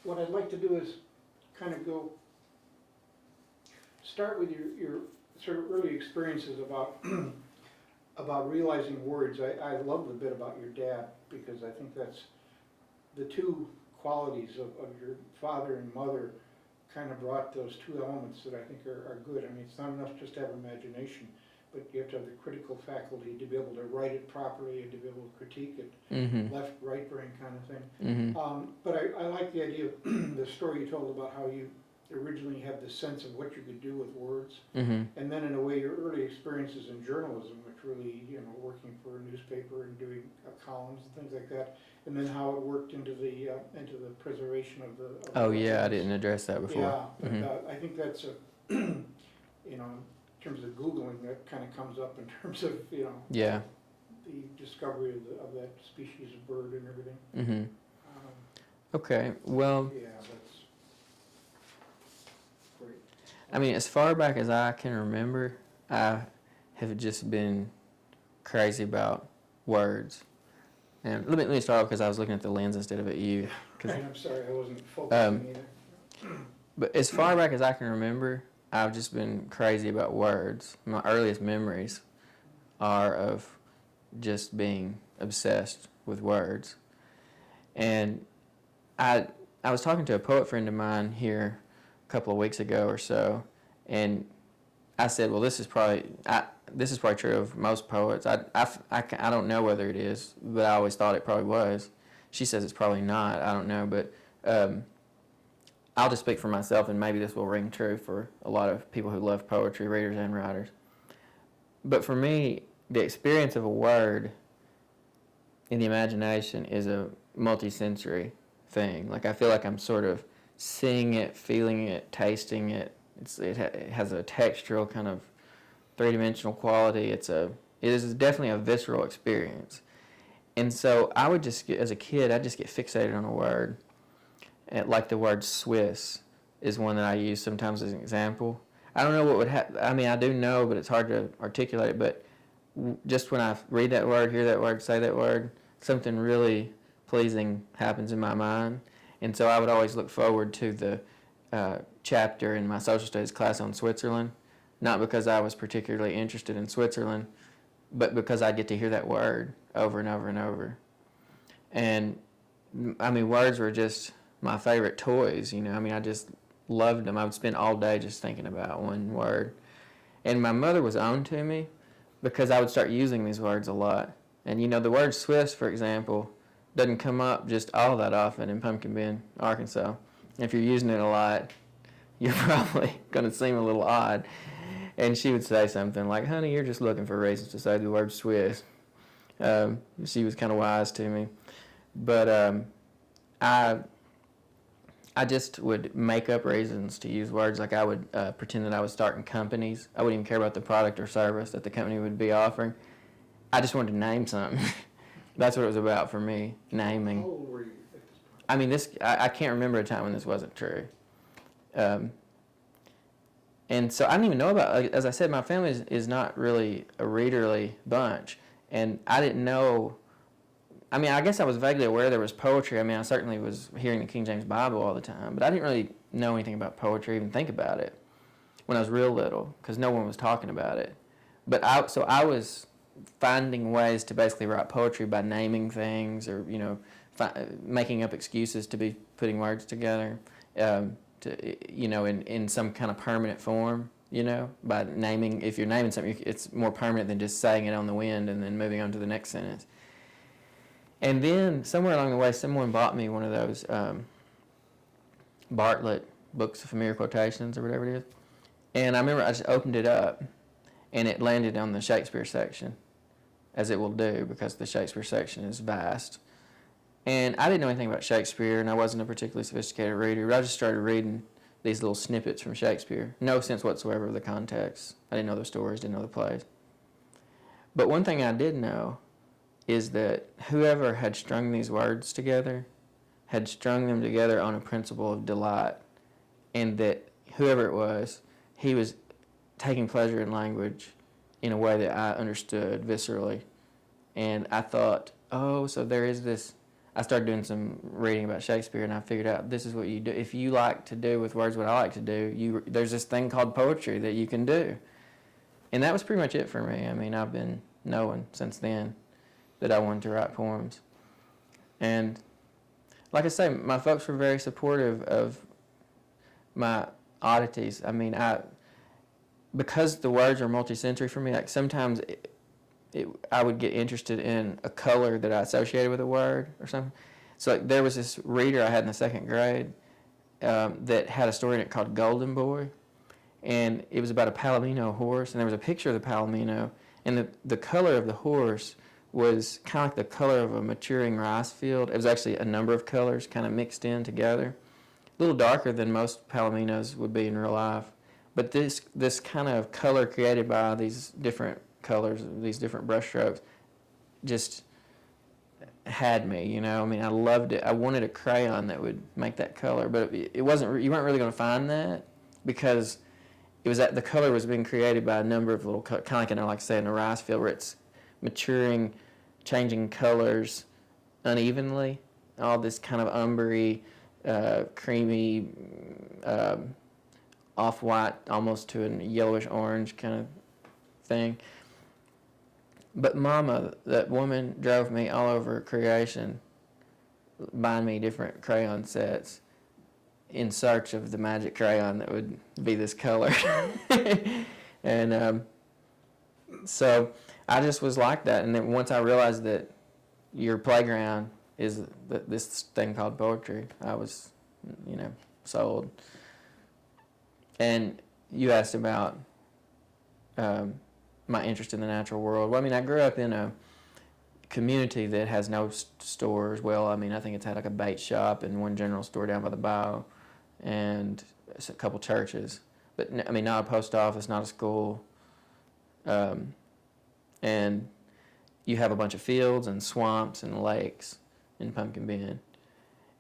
what I'd like to do is kind of start with your sort of early experiences about about realizing words. I love the bit about your dad, because I think that's the two qualities of your father and mother kind of brought those two elements that I think are good. I mean, it's not enough just to have imagination, but you have to have the critical faculty to be able to write it properly and to be able to critique it, Mm-hmm. left, right brain kind of thing. Mm-hmm. But I like the idea of the story you told about how you originally had the sense of what you could do with words, Mm-hmm. and then in a way your early experiences in journalism, which really, working for a newspaper and doing columns and things like that, and then how it worked into the preservation of the Oh yeah, I records. didn't address that before. Yeah, but Mm-hmm. I think that's in terms of Googling, that kind of comes up in terms of, Yeah. the discovery of that species of bird and everything. Mm-hmm. Um, Okay. Well, yeah, that's great. I mean, as far back as I can remember, I have just been crazy about words. And let me start off because I was looking at the lens instead of at you. Right, I'm sorry, I wasn't focusing either. But as far back as I can remember, I've just been crazy about words. My earliest memories are of just being obsessed with words. And I I was talking to a poet friend of mine here a couple of weeks ago or so, and I said, well, this is probably true of most poets. I don't know whether it is, but I always thought it probably was. She says it's probably not. I don't know, but I'll just speak for myself, and maybe this will ring true for a lot of people who love poetry, readers and writers. But for me, the experience of a word in the imagination is a multi-sensory thing. Like I feel like I'm sort of seeing it, feeling it, tasting it. It has a textural kind of three-dimensional quality. It is definitely a visceral experience. And so I would just get, as a kid, I'd just get fixated on a word. And like the word Swiss is one that I use sometimes as an example. I don't know what would happen. I mean, I do know, but it's hard to articulate it. But just when I read that word, hear that word, say that word, something really pleasing happens in my mind. And so I would always look forward to the chapter in my social studies class on Switzerland, not because I was particularly interested in Switzerland, but because I'd get to hear that word over and over and over. And I mean, words were just my favorite toys, I mean, I just loved them. I would spend all day just thinking about one word. And my mother was on to me because I would start using these words a lot. And the word Swiss, for example, doesn't come up just all that often in Pumpkin Bend, Arkansas. If you're using it a lot, you're probably going to seem a little odd. And she would say something like, honey, you're just looking for reasons to say the word Swiss. She was kind of wise to me. But I just would make up reasons to use words. Like I would pretend that I was starting companies. I wouldn't even care about the product or service that the company would be offering. I just wanted to name something. That's what it was about for me, naming. How old were you at this point? I mean, I can't remember a time when this wasn't true. And so I didn't even know about, like, as I said, my family is not really a readerly bunch. And I didn't know, I mean, I guess I was vaguely aware there was poetry. I mean, I certainly was hearing the King James Bible all the time, but I didn't really know anything about poetry, even think about it when I was real little, because no one was talking about it. But I was finding ways to basically write poetry by naming things or, making up excuses to be putting words together, in some kind of permanent form, by naming. If you're naming something, it's more permanent than just saying it on the wind and then moving on to the next sentence. And then somewhere along the way, someone bought me one of those Bartlett books of familiar quotations or whatever it is. And I remember I just opened it up, and it landed on the Shakespeare section, as it will do because the Shakespeare section is vast. And I didn't know anything about Shakespeare, and I wasn't a particularly sophisticated reader, but I just started reading these little snippets from Shakespeare. No sense whatsoever of the context. I didn't know the stories, didn't know the plays. But one thing I did know is that whoever had strung these words together had strung them together on a principle of delight, and that whoever it was, he was taking pleasure in language in a way that I understood viscerally. And I thought, oh, so there is this I started doing some reading about Shakespeare, and I figured out this is what you do. If you like to do with words what I like to do, there's this thing called poetry that you can do. And that was pretty much it for me. I mean, I've been knowing since then that I wanted to write poems. And like I say, my folks were very supportive of my oddities. I mean, because the words are multi-sensory for me, like sometimes I would get interested in a color that I associated with a word or something. So like, there was this reader I had in the second grade that had a story in it called Golden Boy, and it was about a Palomino horse, and there was a picture of the Palomino, and the color of the horse was kind of like the color of a maturing rice field. It was actually a number of colors kind of mixed in together, a little darker than most Palominos would be in real life. But this kind of color created by these different colors, these different brushstrokes, just had me, you know. I mean, I loved it. I wanted a crayon that would make that color, but it wasn't. You weren't really going to find that because it was that the color was being created by a number of little, kind of like like I say, in a rice field where it's maturing, changing colors unevenly. All this kind of umbery, creamy, off-white, almost to a yellowish orange kind of thing. But Mama, that woman, drove me all over creation, buying me different crayon sets in search of the magic crayon that would be this color. And so I just was like that. And then once I realized that your playground is this thing called poetry, I was, sold. And you asked about my interest in the natural world. Well, I mean, I grew up in a community that has no stores. Well, I mean, I think it's had like a bait shop and one general store down by the bayou and a couple churches. But, I mean, not a post office, not a school. And you have a bunch of fields and swamps and lakes in Pumpkin Bend.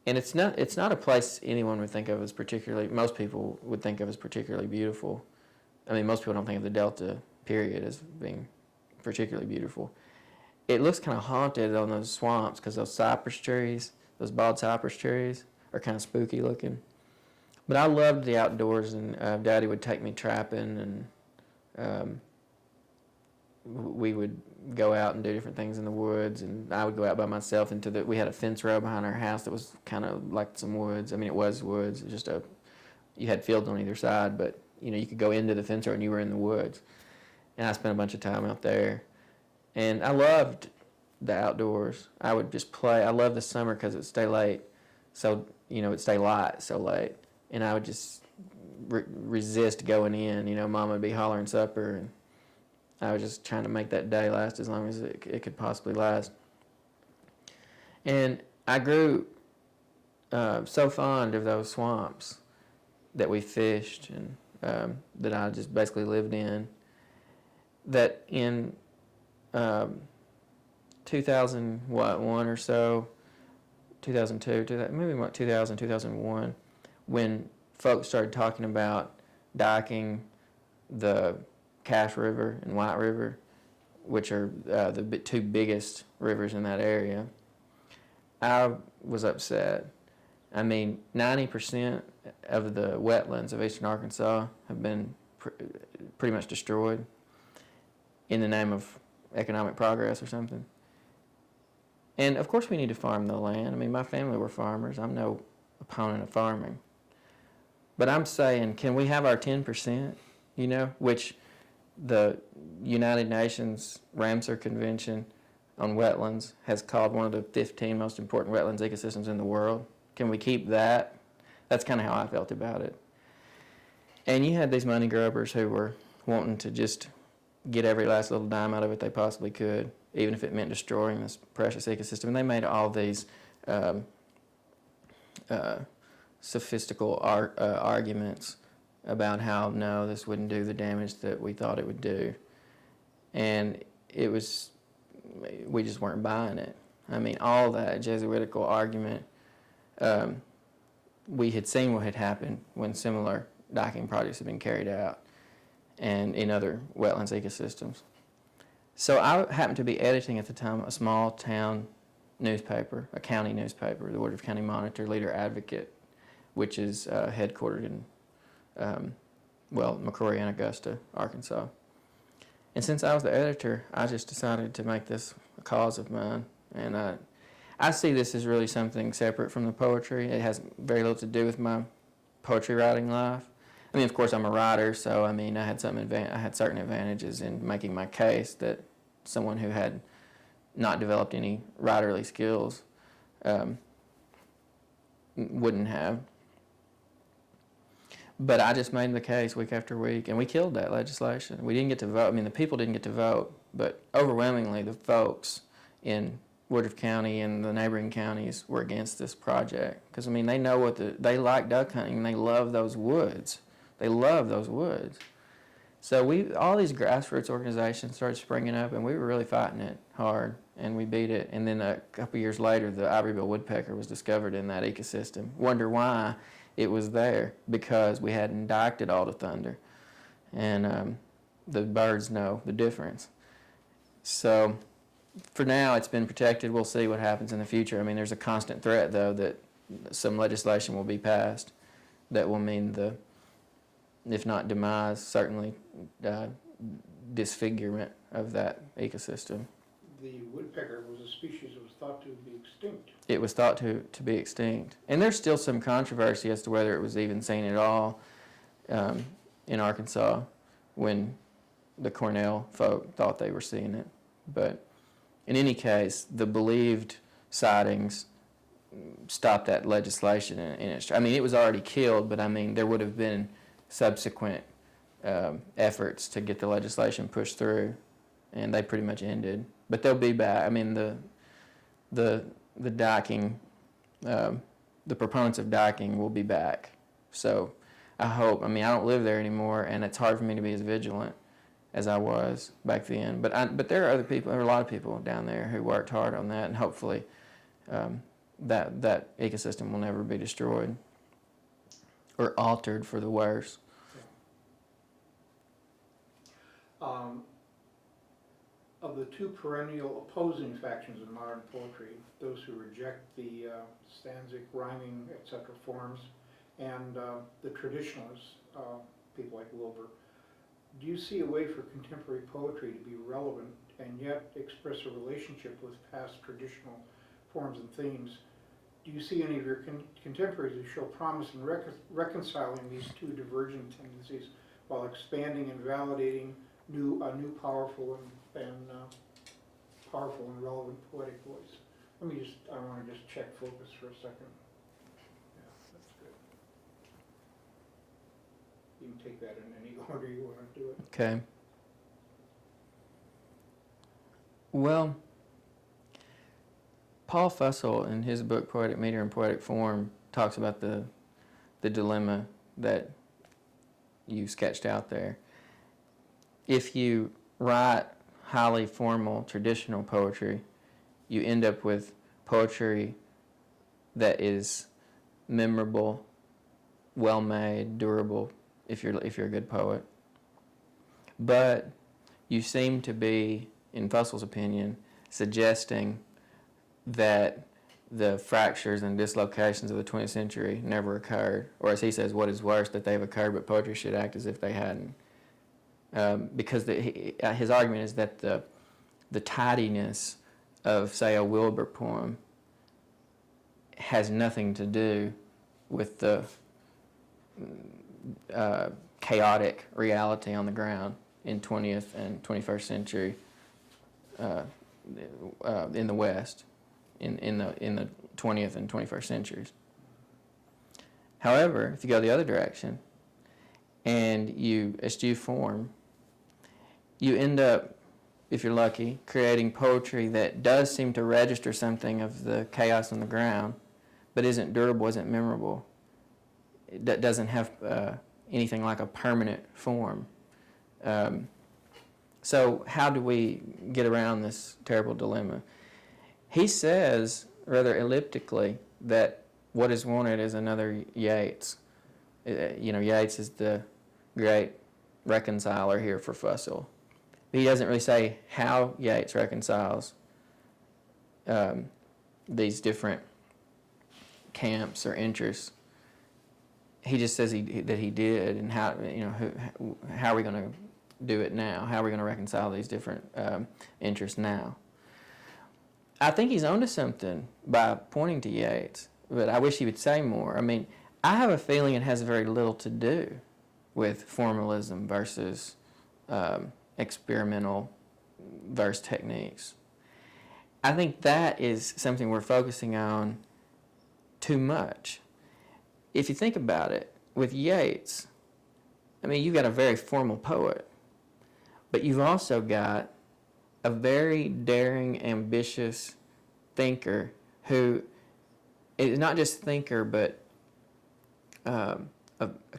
And it's not a place anyone would think of as most people would think of as particularly beautiful. I mean, most people don't think of the Delta, period, as being particularly beautiful. It looks kind of haunted on those swamps because those cypress trees, those bald cypress trees, are kind of spooky looking. But I loved the outdoors, and Daddy would take me trapping, and we would go out and do different things in the woods, and I would go out by myself we had a fence row behind our house that was kind of like some woods. I mean, it was woods. It was just you had fields on either side, but, you could go into the fence row and you were in the woods. And I spent a bunch of time out there. And I loved the outdoors. I would just play. I loved the summer because it would stay late. So, it'd stay light so late. And I would just resist going in. Mom would be hollering supper, and I was just trying to make that day last as long as it could possibly last. And I grew so fond of those swamps that we fished and that I just basically lived in, that in 2001 or so, 2002, maybe 2001, when folks started talking about diking the Cache River and White River, which are the two biggest rivers in that area, I was upset. I mean, 90% of the wetlands of eastern Arkansas have been pretty much destroyed in the name of economic progress or something. And of course we need to farm the land. I mean, my family were farmers. I'm no opponent of farming. But I'm saying, can we have our 10%, which the United Nations Ramsar Convention on Wetlands has called one of the 15 most important wetlands ecosystems in the world? Can we keep that? That's kind of how I felt about it. And you had these money grubbers who were wanting to just get every last little dime out of it they possibly could, even if it meant destroying this precious ecosystem. And they made all these sophistical arguments about how, no, this wouldn't do the damage that we thought it would do. And we just weren't buying it. I mean, all that Jesuitical argument, we had seen what had happened when similar diking projects had been carried out and in other wetlands ecosystems. So I happened to be editing at the time a small town newspaper, a county newspaper, the Woodruff County Monitor, Leader Advocate, which is headquartered in, McCrory and Augusta, Arkansas. And since I was the editor, I just decided to make this a cause of mine. And I see this as really something separate from the poetry. It has very little to do with my poetry writing life. I mean, of course, I'm a writer, so I mean, I had certain advantages in making my case that someone who had not developed any writerly skills wouldn't have. But I just made the case week after week, and we killed that legislation. We didn't get to vote. I mean, the people didn't get to vote, but overwhelmingly the folks in Woodruff County and the neighboring counties were against this project. Because, I mean, they know they like duck hunting, and they love those woods. They love those woods. So all these grassroots organizations started springing up, and we were really fighting it hard, and we beat it. And then a couple years later, the ivory-bill woodpecker was discovered in that ecosystem. Wonder why it was there? Because we hadn't diked it all to thunder, and the birds know the difference. So for now, it's been protected. We'll see what happens in the future. I mean, there's a constant threat, though, that some legislation will be passed that will mean if not demise, certainly disfigurement of that ecosystem. The woodpecker was a species that was thought to be extinct. It was thought to be extinct. And there's still some controversy as to whether it was even seen at all in Arkansas when the Cornell folk thought they were seeing it. But in any case, the believed sightings stopped that legislation. I mean, it was already killed, but I mean, there would have been docent efforts to get the legislation pushed through, and they pretty much ended. But they'll be back. I mean, the diking, the proponents of diking will be back. So I hope. I mean, I don't live there anymore, and it's hard for me to be as vigilant as I was back then. But there are other people. There are a lot of people down there who worked hard on that, and hopefully that ecosystem will never be destroyed or altered for the worse. Of the two perennial opposing factions in modern poetry, those who reject the stanzic, rhyming, etc. forms, and the traditionalists, people like Wilbur, do you see a way for contemporary poetry to be relevant and yet express a relationship with past traditional forms and themes? Do you see any of your contemporaries who show promise in reconciling these two divergent tendencies while expanding and validating a new powerful and relevant poetic voice? I want to just check focus for a second. Yeah, that's good. You can take that in any order you want to do it. Okay. Well, Paul Fussell, in his book Poetic Meter and Poetic Form, talks about the dilemma that you sketched out there. If you write highly formal, traditional poetry, you end up with poetry that is memorable, well-made, durable, if you're a good poet. But you seem to be, in Fussell's opinion, suggesting that the fractures and dislocations of the 20th century never occurred, or as he says, what is worse, that they've occurred, but poetry should act as if they hadn't. Because his argument is that the tidiness of, say, a Wilbur poem has nothing to do with the chaotic reality on the ground in 20th and 21st century in the West, in the 20th and 21st centuries. However, if you go the other direction and you eschew form, you end up, if you're lucky, creating poetry that does seem to register something of the chaos on the ground, but isn't durable, isn't memorable. It doesn't have anything like a permanent form. So how do we get around this terrible dilemma? He says, rather elliptically, that what is wanted is another Yeats. Yeats is the great reconciler here for Fussell. He doesn't really say how Yeats reconciles these different camps or interests. He just says that he did, and how, how are we going to do it now? How are we going to reconcile these different interests now? I think he's onto something by pointing to Yates, but I wish he would say more. I mean, I have a feeling it has very little to do with formalism versus experimental verse techniques. I think that is something we're focusing on too much. If you think about it, with Yates, I mean, you've got a very formal poet, but you've also got a very daring, ambitious thinker who is not just thinker, but a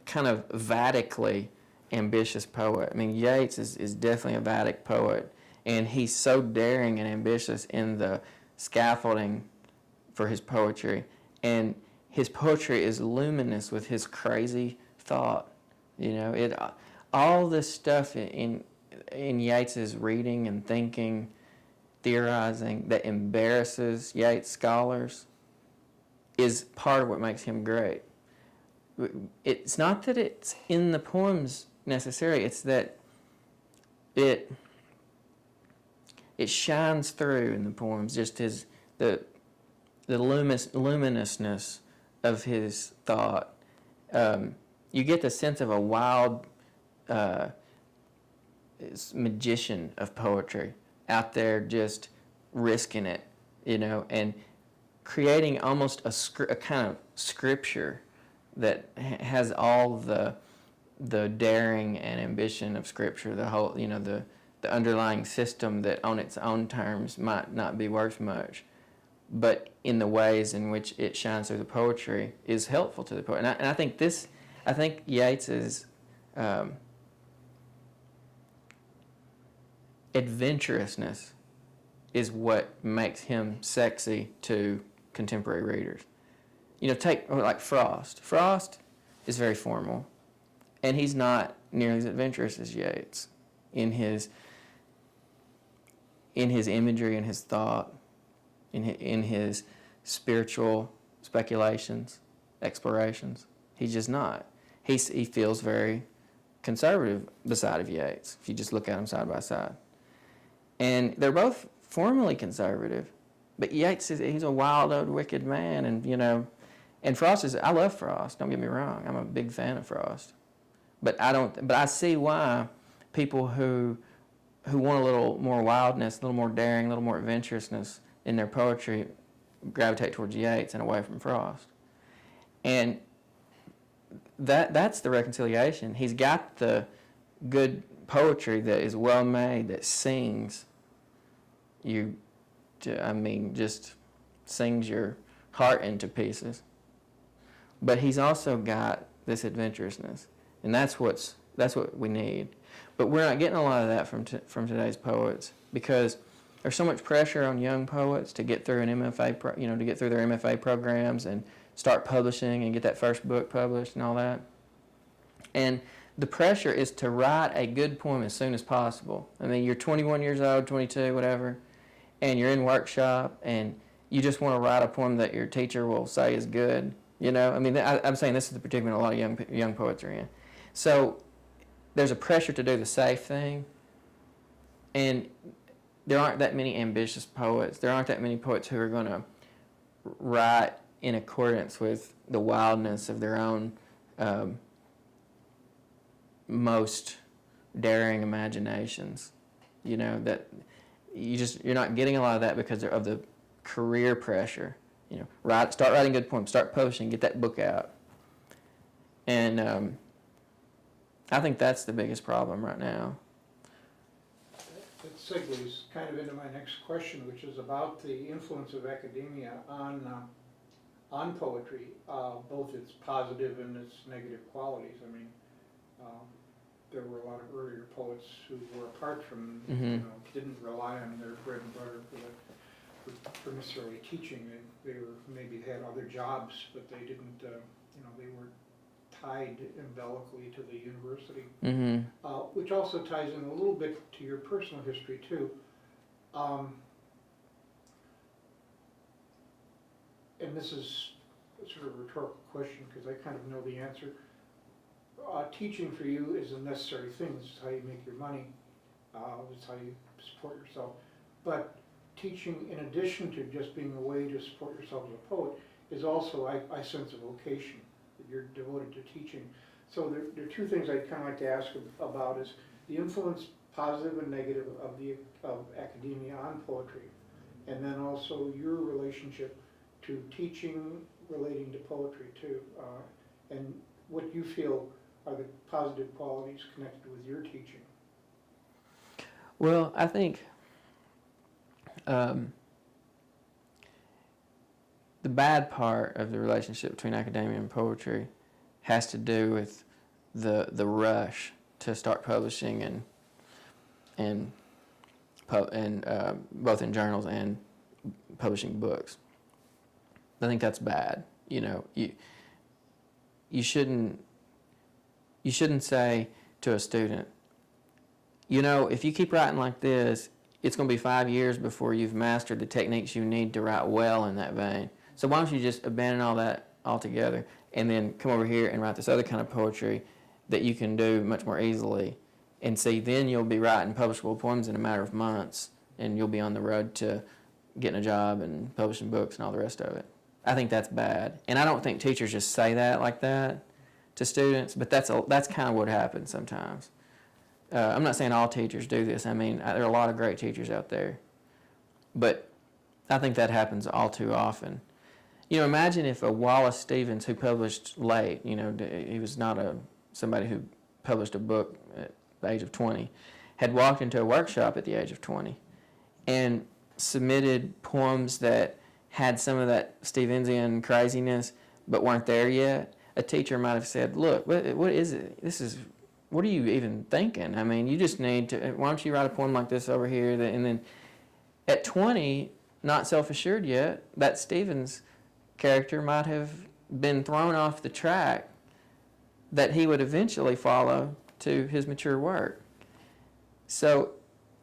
kind of vadically ambitious poet. I mean, Yates is definitely a vadic poet, and he's so daring and ambitious in the scaffolding for his poetry, and his poetry is luminous with his crazy thought. All this stuff in Yates's reading and thinking, theorizing, that embarrasses Yates scholars is part of what makes him great. It's not that it's in the poems necessarily, it's that it shines through in the poems, just the luminousness of his thought. You get the sense of a wild magician of poetry out there just risking it, and creating almost a kind of scripture that has all the daring and ambition of scripture, the whole, the underlying system that on its own terms might not be worth much, but in the ways in which it shines through the poetry is helpful to the poet. And I think Yates's adventurousness is what makes him sexy to contemporary readers. Take like Frost. Frost is very formal, and he's not nearly as adventurous as Yates in his imagery and his thought, in his spiritual speculations, explorations. He's just not. He feels very conservative beside of Yates, if you just look at them side by side. And they're both formally conservative, but Yates he's a wild old wicked man, and Frost I love Frost, don't get me wrong. I'm a big fan of Frost. But I see why people who want a little more wildness, a little more daring, a little more adventurousness in their poetry gravitate towards Yates and away from Frost. And that's the reconciliation. He's got the good poetry that is well made, that sings just sings your heart into pieces. But he's also got this adventurousness, and that's what we need. But we're not getting a lot of that from today's poets, because there's so much pressure on young poets to get through an MFA, to get through their MFA programs and start publishing and get that first book published and all that. And the pressure is to write a good poem as soon as possible. I mean, you're 21 years old, 22, whatever, and you're in workshop, and you just want to write a poem that your teacher will say is good. I mean, I'm saying this is the predicament a lot of young poets are in. So there's a pressure to do the safe thing, and there aren't that many ambitious poets. There aren't that many poets who are going to write in accordance with the wildness of their own most daring imaginations. That you're not getting a lot of that because of the career pressure. Start writing good poems, start publishing, get that book out. And I think that's the biggest problem right now. That segues kind of into my next question, which is about the influence of academia on poetry, both its positive and its negative qualities. I mean, there were a lot of earlier poets who were apart from, didn't rely on their bread and butter for necessarily teaching. They were maybe had other jobs, but they didn't, they weren't tied umbilically to the university. Which also ties in a little bit to your personal history too. and this is sort of a rhetorical question because I kind of know the answer. Teaching for you is a necessary thing. This is how you make your money. This is how you support yourself. But teaching, in addition to just being a way to support yourself as a poet, is also, I sense, a vocation, that you're devoted to teaching. So there are two things I'd kind of like to ask about is the influence, positive and negative, of academia on poetry, and then also your relationship to teaching relating to poetry too, and what you feel are the positive qualities connected with your teaching. Well, I think the bad part of the relationship between academia and poetry has to do with the rush to start publishing and both in journals and publishing books. I think that's bad. You know, you shouldn't say to a student, you know, if you keep writing like this, it's going to be 5 years before you've mastered the techniques you need to write well in that vein. So why don't you just abandon all that altogether and then come over here and write this other kind of poetry that you can do much more easily, and see, then you'll be writing publishable poems in a matter of months, and you'll be on the road to getting a job and publishing books and all the rest of it. I think that's bad, and I don't think teachers just say that like that to students, but that's kind of what happens sometimes. I'm not saying all teachers do this. I mean, there are a lot of great teachers out there, but I think that happens all too often. You know, imagine if a Wallace Stevens who published late, you know, he was not somebody who published a book at the age of 20, had walked into a workshop at the age of 20 and submitted poems that had some of that Stevensian craziness but weren't there yet. A teacher might have said, look, what is it? What are you even thinking? I mean, you just need to, why don't you write a poem like this over here? And then at 20, not self-assured yet, that Stevens character might have been thrown off the track that he would eventually follow to his mature work. So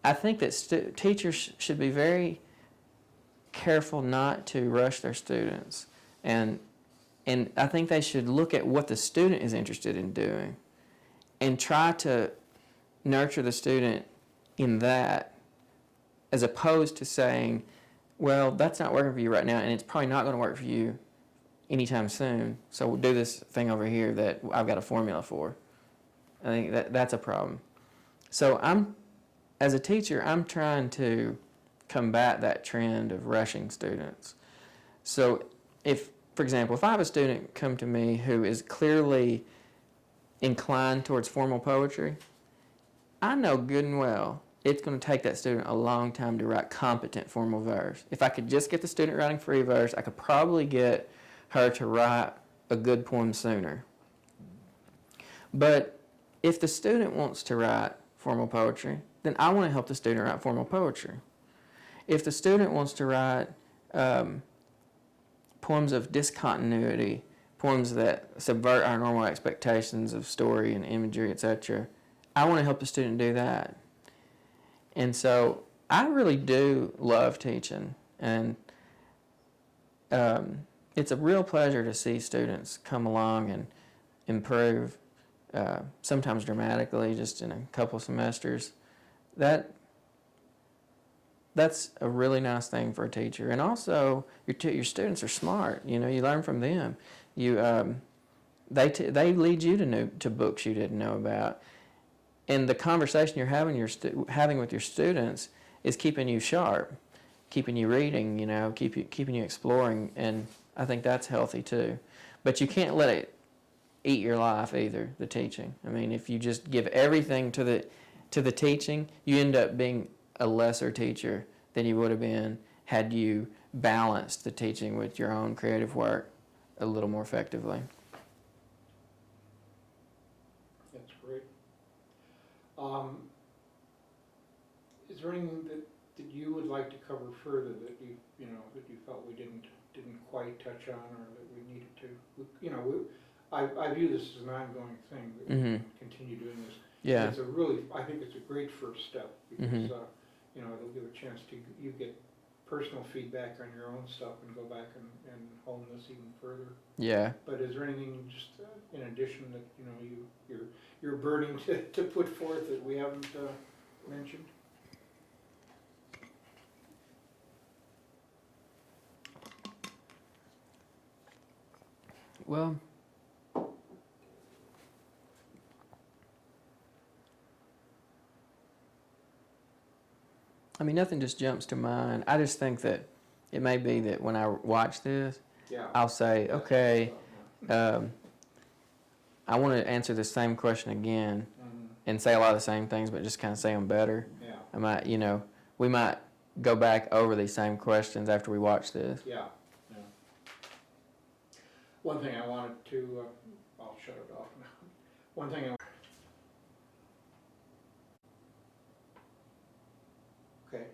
I think that teachers should be very careful not to rush their students. And I think they should look at what the student is interested in doing and try to nurture the student in that, as opposed to saying, well, that's not working for you right now, and it's probably not going to work for you anytime soon, so we'll do this thing over here that I've got a formula for. I think that's a problem. So as a teacher, I'm trying to combat that trend of rushing students. So for example, if I have a student come to me who is clearly inclined towards formal poetry, I know good and well it's going to take that student a long time to write competent formal verse. If I could just get the student writing free verse, I could probably get her to write a good poem sooner. But if the student wants to write formal poetry, then I want to help the student write formal poetry. If the student wants to write poems of discontinuity, poems that subvert our normal expectations of story and imagery, etc., I want to help the student do that. And so I really do love teaching, and it's a real pleasure to see students come along and improve, sometimes dramatically, just in a couple semesters. That's a really nice thing for a teacher. And also, your students are smart. You know, you learn from them. They lead you to books you didn't know about. And the conversation you're having with your students is keeping you sharp, keeping you reading, you know, keeping you exploring, and I think that's healthy too. But you can't let it eat your life either, the teaching. I mean, if you just give everything to the teaching, you end up being a lesser teacher than you would have been had you balanced the teaching with your own creative work a little more effectively. That's great. Is there anything that you would like to cover further that you felt we didn't quite touch on, or that we needed to? I view this as an ongoing thing, that we can continue doing this. Yeah. I think it's a great first step, because it'll give a chance to you get personal feedback on your own stuff and go back and hone this even further. Yeah. But is there anything just in addition that, you know, you're burning to put forth that we haven't mentioned? Well, I mean, nothing just jumps to mind. I just think that it may be that when I watch this, Yeah. I'll say, okay, I want to answer the same question again and say a lot of the same things, but just kind of say them better. Yeah. I might, you know, we might go back over these same questions after we watch this. Yeah. Yeah. One thing I wanted to, I'll shut it off now. One thing okay.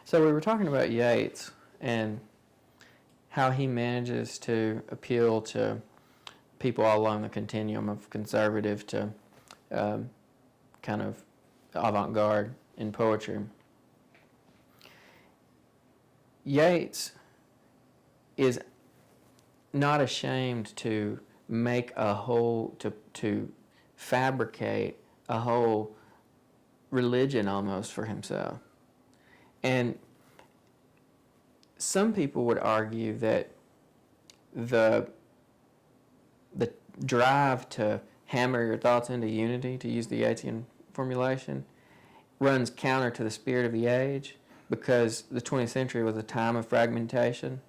So we were talking about Yeats and how he manages to appeal to people all along the continuum of conservative to kind of avant-garde in poetry. Yeats is not ashamed to make a whole, to fabricate a whole religion almost for himself. And some people would argue that the drive to hammer your thoughts into unity, to use the Yeatsian formulation, runs counter to the spirit of the age, because the 20th century was a time of fragmentation.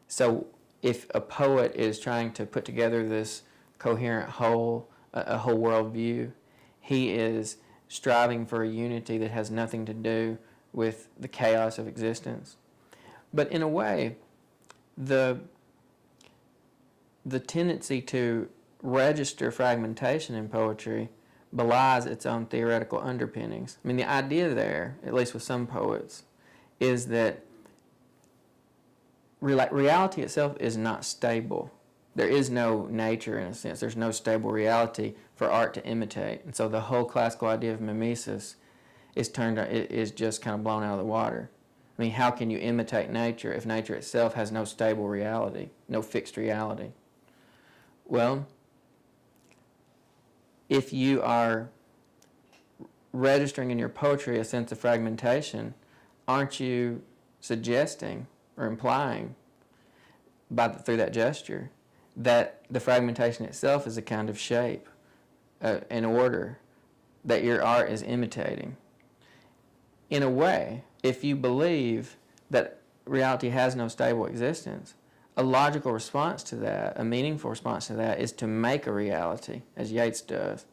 So if a poet is trying to put together this coherent whole, a whole worldview, he is striving for a unity that has nothing to do with the chaos of existence. But in a way, the tendency to register fragmentation in poetry belies its own theoretical underpinnings. I mean, the idea there, at least with some poets, is that reality itself is not stable. There is no nature, in a sense. There's no stable reality for art to imitate. And so the whole classical idea of mimesis is just kind of blown out of the water. I mean, how can you imitate nature if nature itself has no stable reality, no fixed reality? Well, if you are registering in your poetry a sense of fragmentation, aren't you suggesting or implying through that gesture that the fragmentation itself is a kind of shape, an order that your art is imitating? In a way, if you believe that reality has no stable existence, a logical response to that, a meaningful response to that, is to make a reality, as Yeats does.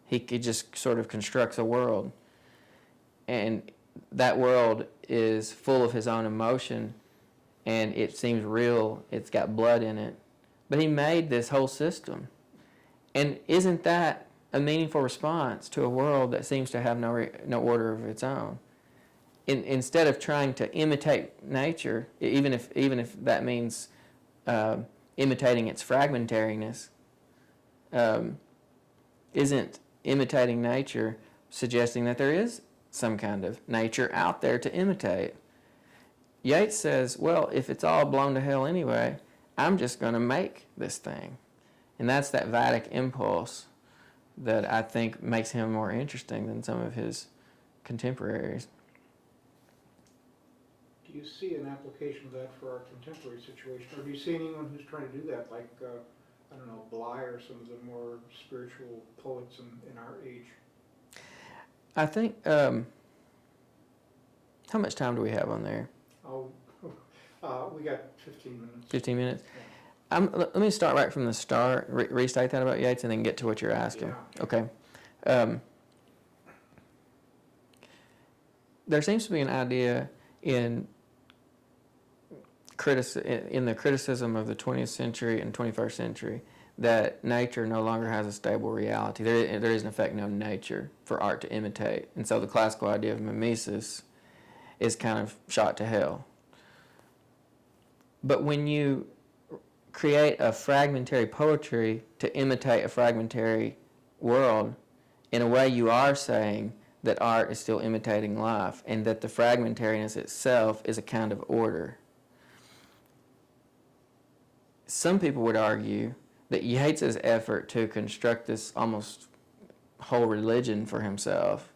He just sort of constructs a world, and that world is full of his own emotion, and it seems real, it's got blood in it. But he made this whole system. And isn't that a meaningful response to a world that seems to have no order of its own? Instead of trying to imitate nature, even if that means imitating its fragmentariness, isn't imitating nature suggesting that there is some kind of nature out there to imitate? Yeats says, well, if it's all blown to hell anyway, I'm just going to make this thing. And that's that Vedic impulse that I think makes him more interesting than some of his contemporaries. Do you see an application of that for our contemporary situation, or do you see anyone who's trying to do that, like, I don't know, Bly or some of the more spiritual poets in our age? I think, how much time do we have on there? Oh, we got 15 minutes. 15 minutes? Yeah. Let me start right from the start, restate that about Yeats, and then get to what you're asking. Yeah. Okay. There seems to be an idea in the criticism of the 20th century and 21st century that nature no longer has a stable reality. There is in effect no nature for art to imitate. And so the classical idea of mimesis is kind of shot to hell. But when you create a fragmentary poetry to imitate a fragmentary world, in a way you are saying that art is still imitating life, and that the fragmentariness itself is a kind of order. Some people would argue that Yeats's effort to construct this almost whole religion for himself